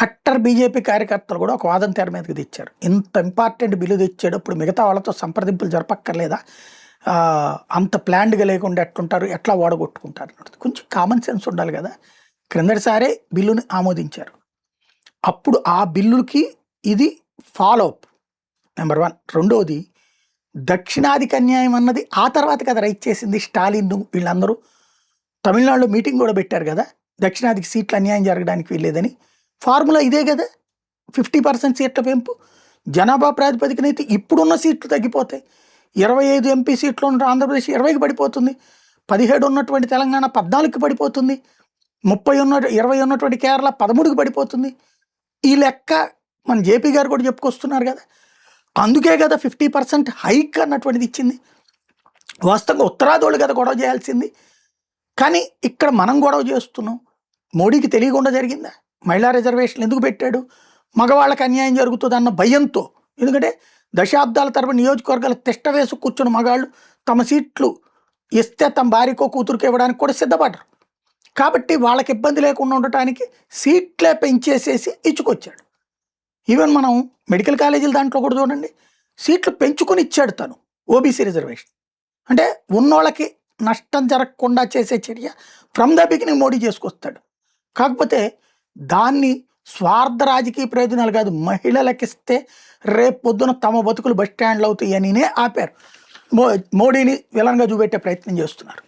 Cutter BJP కార్యకర్తలు కూడా ఒక వాదన తెర మీదకి తెచ్చారు. ఇంత ఇంపార్టెంట్ బిల్లు తెచ్చేటప్పుడు మిగతా వాళ్ళతో సంప్రదింపులు జరపక్కర్లేదా, అంత ప్లాన్డ్గా లేకుండా ఎట్లుంటారు, ఎట్లా ఓడగొట్టుకుంటారు అన్నది కొంచెం కామన్ సెన్స్ ఉండాలి కదా. క్రిందటిసారే బిల్లుని ఆమోదించారు. అప్పుడు ఆ బిల్లుకి ఇది ఫాలో అప్ నెంబర్ 1. రెండోది, దక్షిణాదికి అన్యాయం అన్నది ఆ తర్వాత కదా రైట్ చేసింది స్టాలిన్. వీళ్ళందరూ తమిళనాడులో మీటింగ్ కూడా పెట్టారు కదా, దక్షిణాదికి సీట్లు అన్యాయం జరగడానికి వీల్లేదని. ఫార్ములా ఇదే కదా, 50% సీట్ల పెంపు. జనాభా ప్రాతిపదికన అయితే ఇప్పుడున్న సీట్లు తగ్గిపోతాయి. 25 ఎంపీ సీట్లు ఉన్న ఆంధ్రప్రదేశ్ 20కి పడిపోతుంది, 17 ఉన్నటువంటి తెలంగాణ 14కి పడిపోతుంది, 20 ఉన్నటువంటి కేరళ 13కి పడిపోతుంది. ఈ లెక్క మన జేపీ గారు కూడా చెప్పుకొస్తున్నారు కదా. అందుకే కదా 50% హైక్ అన్నటువంటిది ఇచ్చింది. వాస్తవంగా ఉత్తరాదోళ్ళు కదా గొడవ చేయాల్సింది, కానీ ఇక్కడ మనం గొడవ చేస్తున్నాం. మోడీకి తెలియకుండా జరిగిందా? మహిళా రిజర్వేషన్లు ఎందుకు పెట్టాడు? మగవాళ్ళకి అన్యాయం జరుగుతుంది అన్న భయంతో. ఎందుకంటే దశాబ్దాల తరబడి నియోజకవర్గాలు తిష్ట వేసి కూర్చున్న మగాళ్ళు తమ సీట్లు ఇస్తే తమ భార్యకో కూతురుకు ఇవ్వడానికి కూడా సిద్ధపడరు. కాబట్టి వాళ్ళకి ఇబ్బంది లేకుండా ఉండటానికి సీట్లే పెంచేసేసి ఇచ్చుకొచ్చాడు. ఈవెన్ మనం మెడికల్ కాలేజీల దాంట్లో కూడా చూడండి, సీట్లు పెంచుకొని ఇచ్చాడు తను. ఓబీసీ రిజర్వేషన్ అంటే ఉన్నోళ్ళకి నష్టం జరగకుండా చేసే చర్య ఫ్రమ్ ద బిగినింగ్ మోడీ చేసుకొస్తాడు. కాకపోతే దాన్ని స్వార్థ రాజకీయ ప్రయోజనాలు కాదు, మహిళలకిస్తే రేపు పొద్దున తమ బతుకులు బస్ స్టాండ్లు అవుతాయి అనినే ఆపారు. మోడీని విలన్గా చూపెట్టే ప్రయత్నం చేస్తున్నారు.